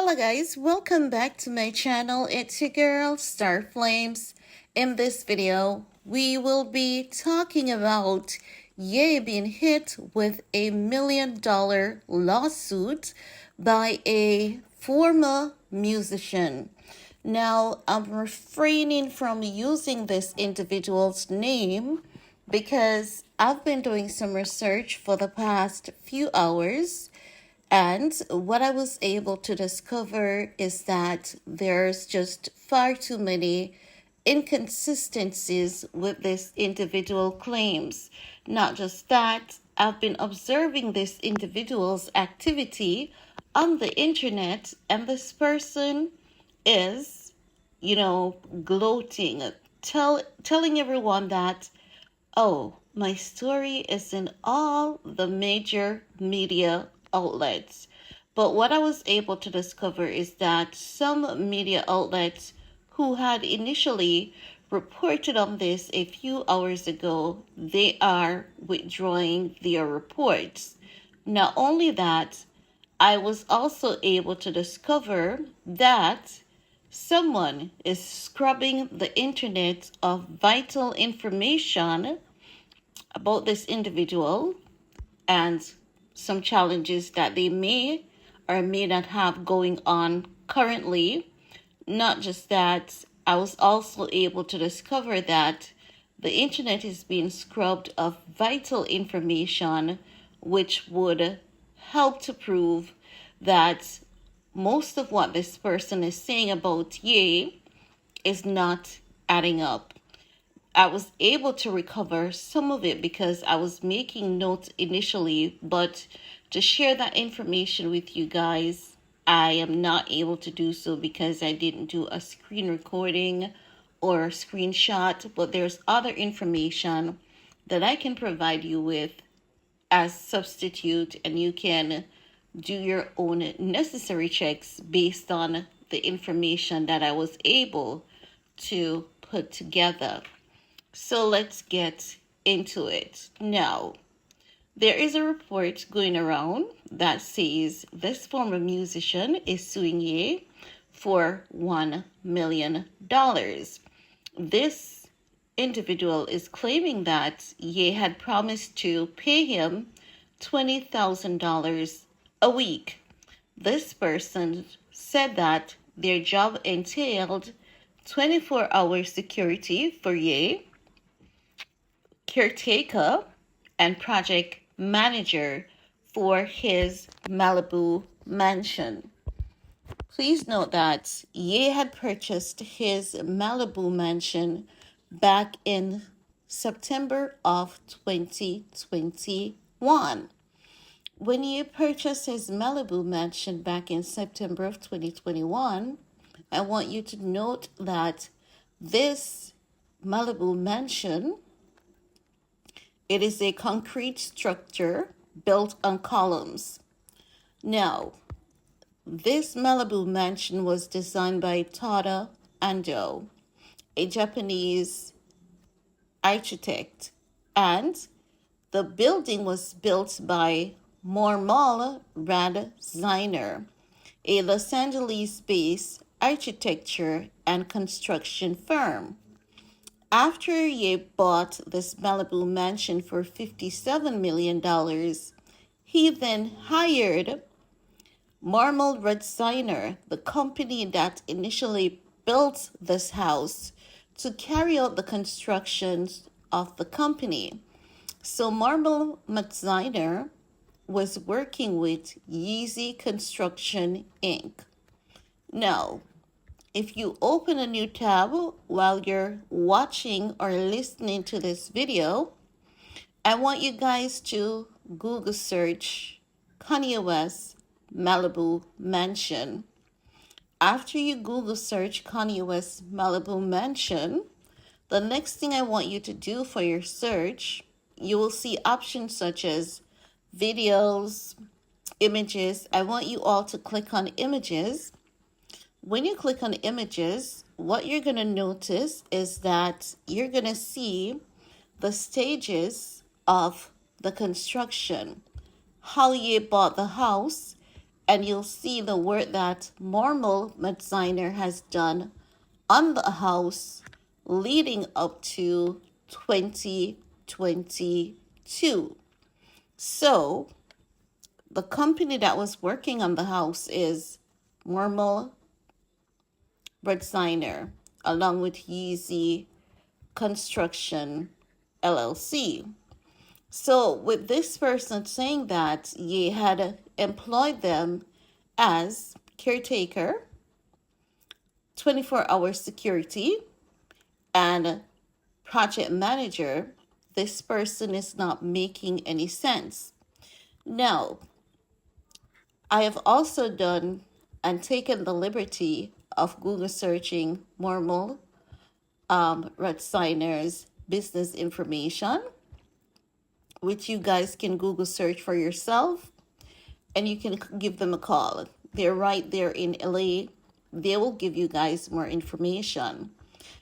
Hello guys, welcome back to my channel. It's your girl Star Flames. In this video, we will be talking about Ye being hit with $1 million lawsuit by a former musician. Now, I'm refraining from using this individual's name because I've been doing some research for the past few hours, and what I was able to discover is that there's just far too many inconsistencies with this individual claims. Not just that, I've been observing this individual's activity on the internet, and this person is, gloating, telling everyone that, oh, my story is in all the major media outlets. But what I was able to discover is that some media outlets who had initially reported on this a few hours ago, they are withdrawing their reports. Not only that, I was also able to discover that someone is scrubbing the internet of vital information about this individual and some challenges that they may or may not have going on currently. Not just that, I was also able to discover that the internet is being scrubbed of vital information, which would help to prove that most of what this person is saying about Ye is not adding up. I was able to recover some of it because I was making notes initially, but to share that information with you guys, I am not able to do so because I didn't do a screen recording or a screenshot, but there's other information that I can provide you with as substitute, and you can do your own necessary checks based on the information that I was able to put together. So let's get into it. Now, there is a report going around that says this former musician is suing Ye for $1 million. This individual is claiming that Ye had promised to pay him $20,000 a week. This person said that their job entailed 24-hour security for Ye, caretaker, and project manager for his Malibu mansion. Please note that Ye had purchased his Malibu mansion back in September of 2021. When Ye purchased his Malibu mansion back in September of 2021, I want you to note that this Malibu mansion, it is a concrete structure built on columns. Now, this Malibu mansion was designed by Tada Ando, a Japanese architect, and the building was built by Mormal Rad-Ziner, a Los Angeles-based architecture and construction firm. After Ye bought this Malibu mansion for $57 million, he then hired Marmal Rad-Ziner, the company that initially built this house, to carry out the constructions of the company. So Marmal Rad-Ziner was working with Yeezy Construction Inc. Now, if you open a new tab while you're watching or listening to this video, I want you guys to Google search Kanye West Malibu Mansion. After you Google search Kanye West Malibu Mansion, the next thing I want you to do for your search, you will see options such as videos, images. I want you all to click on images. When you click on images, what you're going to notice is that you're going to see the stages of the construction, how Ye bought the house, and you'll see the work that Mormel Designer has done on the house leading up to 2022. So the company that was working on the house is Mormel Designer, along with Yeezy Construction LLC. So with this person saying that Ye had employed them as caretaker, 24-hour security, and project manager, this person is not making any sense. Now, I have also done and taken the liberty of Google searching Mormel Red Signer's business information, which you guys can Google search for yourself, and you can give them a call. They're right there in LA. They will give you guys more information.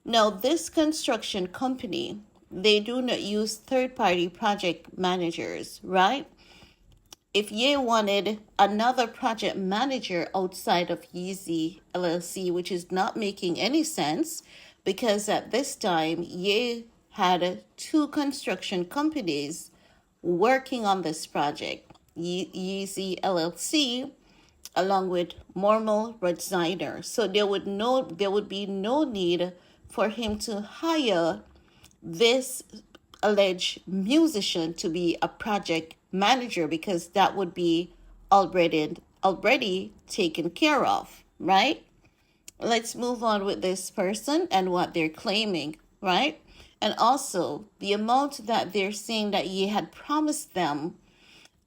Now, this construction company, they do not use third-party project managers, right? If Ye wanted another project manager outside of Yeezy LLC, which is not making any sense, because at this time, Ye had two construction companies working on this project, Yeezy LLC, along with Mormel Designer. So there would be no need for him to hire this alleged musician to be a project manager, because that would be already taken care of, right? Let's move on with this person and what they're claiming, right? And also the amount that they're saying that Ye had promised them,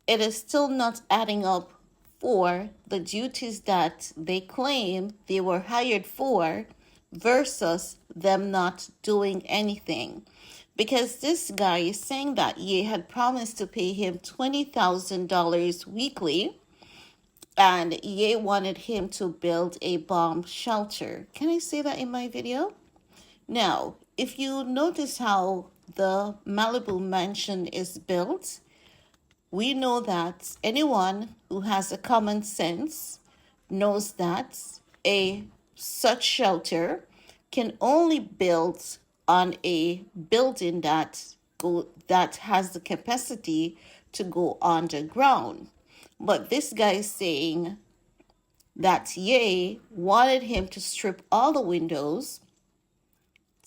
it is still not adding up for the duties that they claim they were hired for versus them not doing anything. Because this guy is saying that Ye had promised to pay him $20,000 weekly, and Ye wanted him to build a bomb shelter. Can I say that in my video? Now, if you notice how the Malibu mansion is built, we know that anyone who has a common sense knows that such shelter can only build on a building that has the capacity to go underground. But this guy is saying that Ye wanted him to strip all the windows,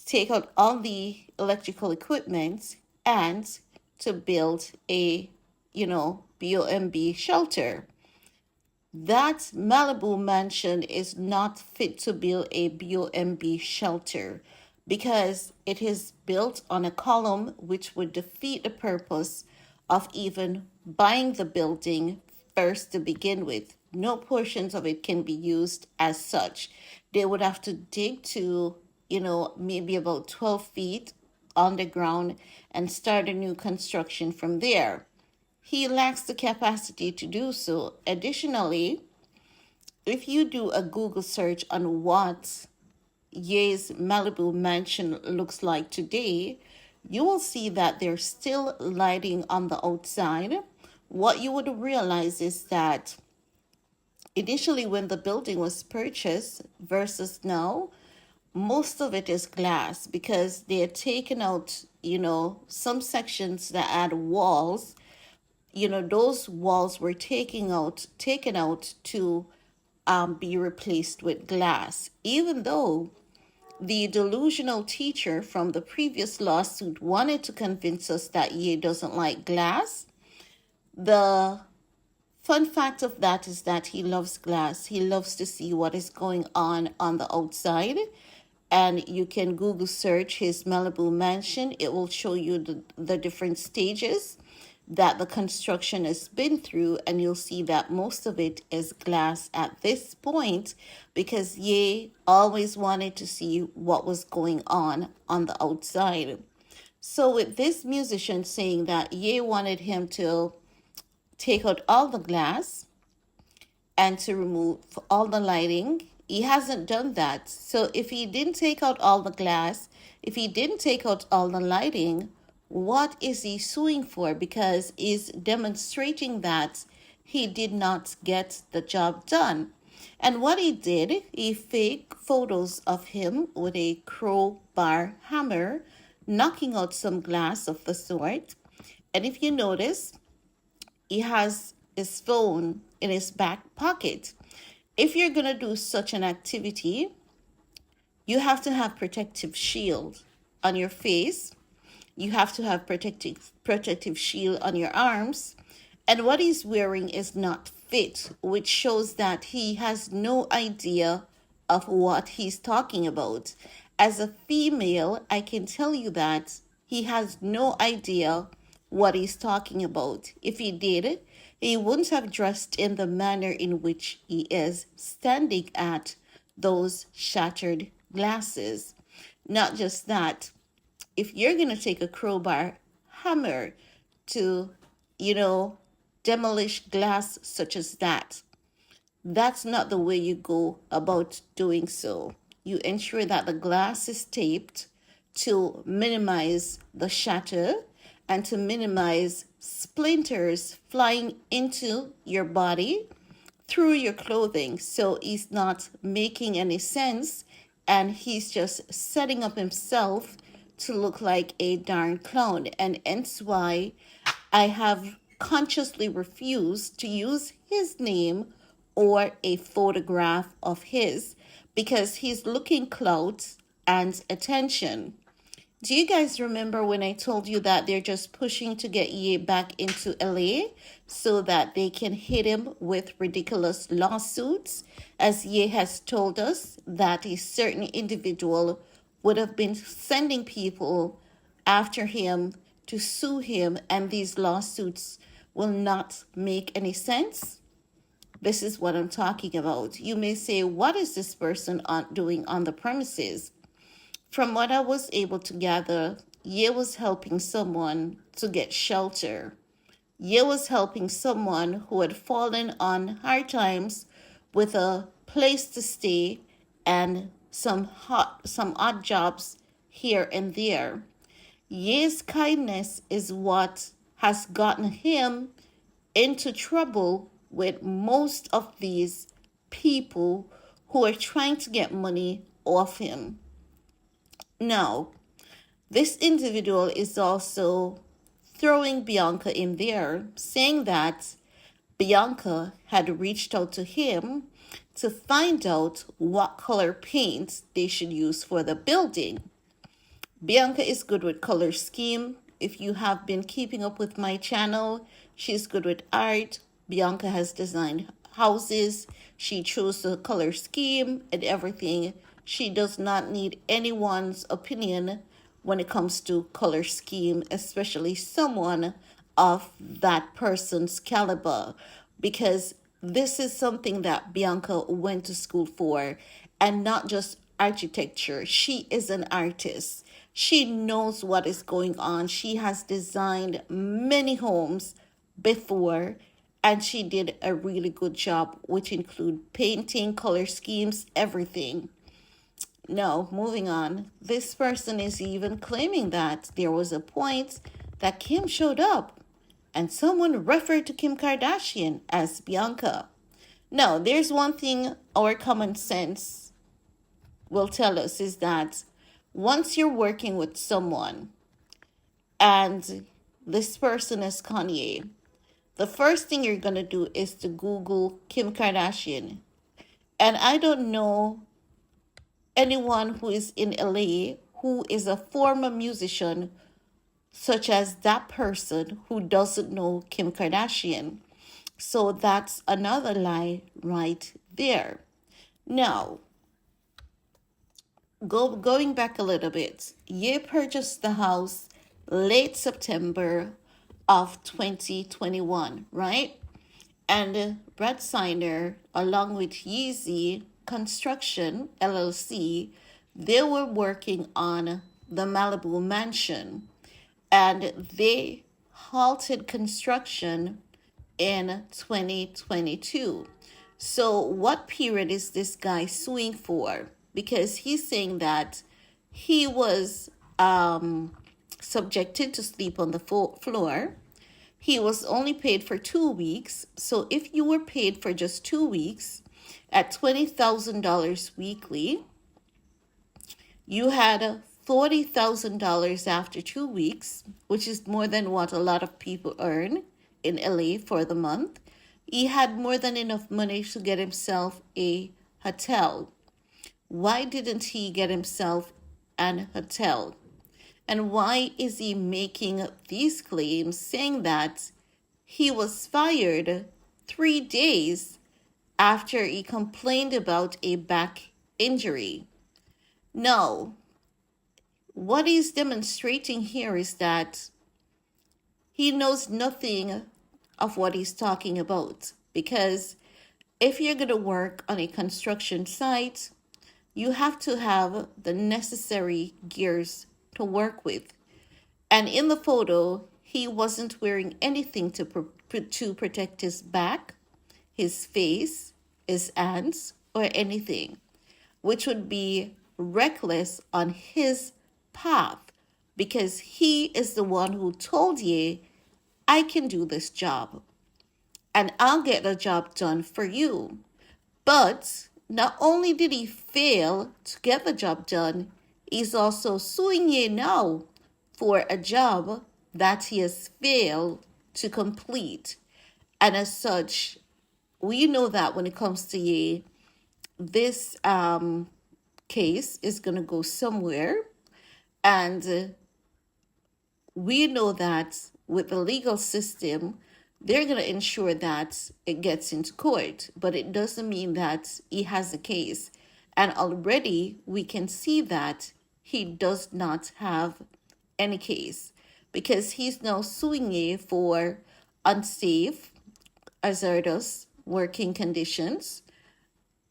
take out all the electrical equipment, and to build a BOMB shelter. That Malibu mansion is not fit to build a BOMB shelter because it is built on a column, which would defeat the purpose of even buying the building first to begin with. No portions of it can be used as such. They would have to dig to, maybe about 12 feet underground and start a new construction from there. He lacks the capacity to do so. Additionally, if you do a Google search on what Ye's Malibu mansion looks like today, you will see that there's still lighting on the outside. What you would realize is that initially when the building was purchased versus now, most of it is glass because they had taken out, some sections that had walls. Those walls were taken out to be replaced with glass. Even though the delusional teacher from the previous lawsuit wanted to convince us that Ye doesn't like glass, the fun fact of that is that he loves glass. He loves to see what is going on the outside. And you can Google search his Malibu mansion. It will show you the different stages that the construction has been through, and you'll see that most of it is glass at this point because Ye always wanted to see what was going on the outside. So with this musician saying that Ye wanted him to take out all the glass and to remove all the lighting, he hasn't done that. So if he didn't take out all the glass, if he didn't take out all the lighting, what is he suing for? Because he's demonstrating that he did not get the job done. And what he did, he faked photos of him with a crowbar hammer, knocking out some glass of the sort. And if you notice, he has his phone in his back pocket. If you're going to do such an activity, you have to have protective shield on your face. You have to have protective shield on your arms. And what he's wearing is not fit, which shows that he has no idea of what he's talking about. As a female, I can tell you that he has no idea what he's talking about. If he did, he wouldn't have dressed in the manner in which he is standing at those shattered glasses. Not just that, if you're going to take a crowbar hammer to, you know, demolish glass such as that, that's not the way you go about doing so. You ensure that the glass is taped to minimize the shatter and to minimize splinters flying into your body through your clothing. So he's not making any sense, and he's just setting up himself to look like a darn clown. And hence why I have consciously refused to use his name or a photograph of his, because he's looking clout and attention. Do you guys remember when I told you that they're just pushing to get Ye back into LA so that they can hit him with ridiculous lawsuits? As Ye has told us that a certain individual would have been sending people after him to sue him, and these lawsuits will not make any sense. This is what I'm talking about. You may say, what is this person doing on the premises? From what I was able to gather, Ye was helping someone to get shelter. Ye was helping someone who had fallen on hard times with a place to stay and some odd jobs here and there. Ye's kindness is what has gotten him into trouble with most of these people who are trying to get money off him. Now, this individual is also throwing Bianca in there, saying that Bianca had reached out to him to find out what color paint they should use for the building. Bianca is good with color scheme. If you have been keeping up with my channel, she's good with art. Bianca has designed houses. She chose the color scheme and everything. She does not need anyone's opinion when it comes to color scheme, especially someone of that person's caliber, because this is something that Bianca went to school for, and not just architecture. She is an artist. She knows what is going on. She has designed many homes before, and she did a really good job, which include painting, color schemes, everything. No, moving on. This person is even claiming that there was a point that Kim showed up and someone referred to Kim Kardashian as Bianca. Now, there's one thing our common sense will tell us is that once you're working with someone and this person is Kanye, the first thing you're going to do is to Google Kim Kardashian. And I don't know anyone who is in LA who is a former musician such as that person who doesn't know Kim Kardashian. So that's another lie right there. Now, going back a little bit, Ye purchased the house late September of 2021, right? And Brad Signer, along with Yeezy Construction LLC, they were working on the Malibu mansion, and they halted construction in 2022. So what period is this guy suing for? Because he's saying that he was subjected to sleep on the floor. He was only paid for 2 weeks. So if you were paid for just 2 weeks at $20,000 weekly, you had $40,000 after 2 weeks, which is more than what a lot of people earn in LA for the month. He had more than enough money to get himself a hotel. Why didn't he get himself an hotel? And why is he making these claims saying that he was fired 3 days after he complained about a back injury? No, what he's demonstrating here is that he knows nothing of what he's talking about. Because if you're going to work on a construction site, you have to have the necessary gears to work with. And in the photo, he wasn't wearing anything to protect his back, his face, his hands, or anything, which would be reckless on his path, because he is the one who told you, I can do this job and I'll get the job done for you. But not only did he fail to get the job done, he's also suing you now for a job that he has failed to complete. And as such, we know that when it comes to Ye, this case is going to go somewhere. And we know that with the legal system, they're going to ensure that it gets into court, but it doesn't mean that he has a case. And already we can see that he does not have any case, because he's now suing you for unsafe, hazardous working conditions,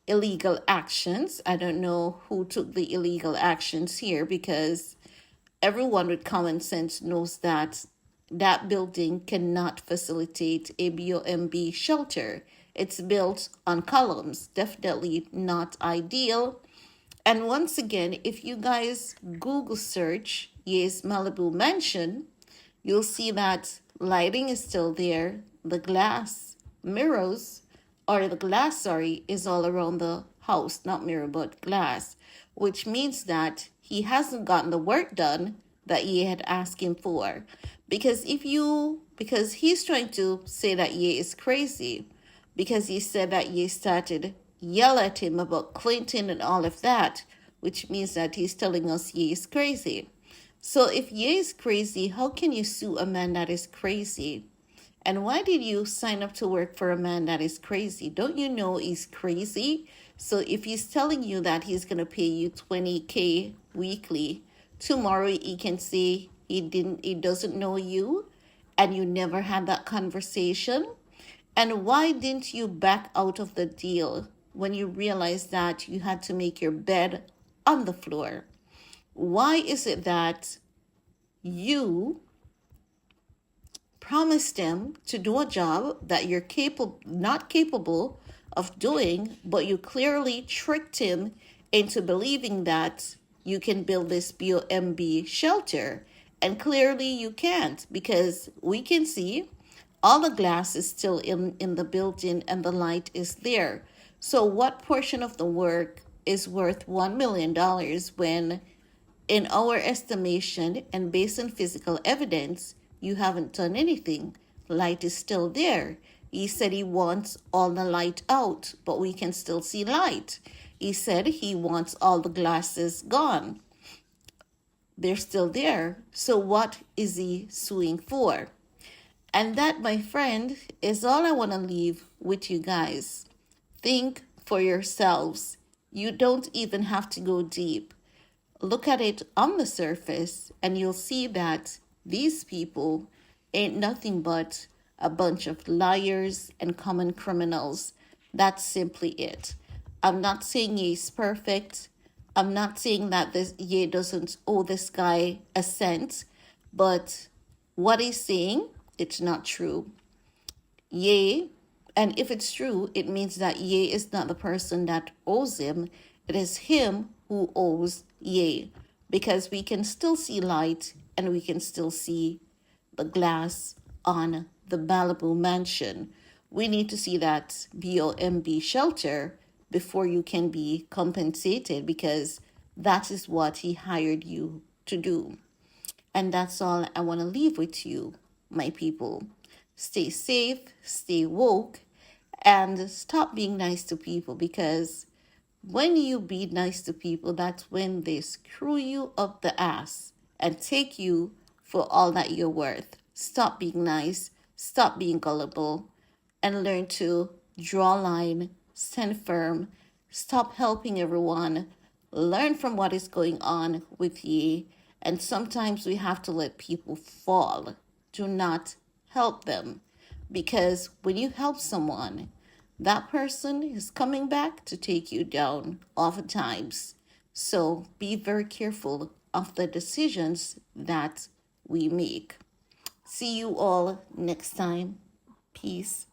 illegal actions. I don't know who took the illegal actions here, because everyone with common sense knows that that building cannot facilitate a BOMB shelter. It's built on columns, definitely not ideal. And once again, if you guys Google search Ye's Malibu Mansion, you'll see that lighting is still there. The glass mirrors, or the glass, sorry, is all around the house, not mirror, but glass, which means that he hasn't gotten the work done that Ye had asked him for. Because he's trying to say that Ye is crazy, because he said that Ye started yell at him about Clinton and all of that, which means that he's telling us Ye is crazy. So if Ye is crazy, how can you sue a man that is crazy? And why did you sign up to work for a man that is crazy? Don't you know he's crazy? So if he's telling you that he's going to pay you $20K weekly, tomorrow he can say he doesn't know you and you never had that conversation. And why didn't you back out of the deal when you realized that you had to make your bed on the floor? Why is it that you promised him to do a job that you're not capable of doing, but you clearly tricked him into believing that you can build this BOMB shelter? And clearly you can't, because we can see all the glass is still in the building and the light is there. So what portion of the work is worth $1 million when, in our estimation and based on physical evidence, you haven't done anything? Light is still there. He said he wants all the light out, but we can still see light. He said he wants all the glasses gone. They're still there. So what is he suing for? And that, my friend, is all I want to leave with you guys. Think for yourselves. You don't even have to go deep. Look at it on the surface and you'll see that these people ain't nothing but a bunch of liars and common criminals. That's simply it. I'm not saying he's perfect. I'm not saying that Ye doesn't owe this guy a cent, but what he's saying, it's not true. Ye, and if it's true, it means that Ye is not the person that owes him. It is him who owes Ye, because we can still see light and we can still see the glass on the Malibu mansion. We need to see that BOMB shelter before you can be compensated, because that is what he hired you to do. And that's all I want to leave with you, my people. Stay safe, stay woke, and stop being nice to people, because when you be nice to people, that's when they screw you up the ass and take you for all that you're worth. Stop being nice, stop being gullible, and learn to draw a line, stand firm, stop helping everyone, learn from what is going on with ye, and sometimes we have to let people fall. Do not help them, because when you help someone, that person is coming back to take you down oftentimes. So be very careful of the decisions that we make. See you all next time. Peace.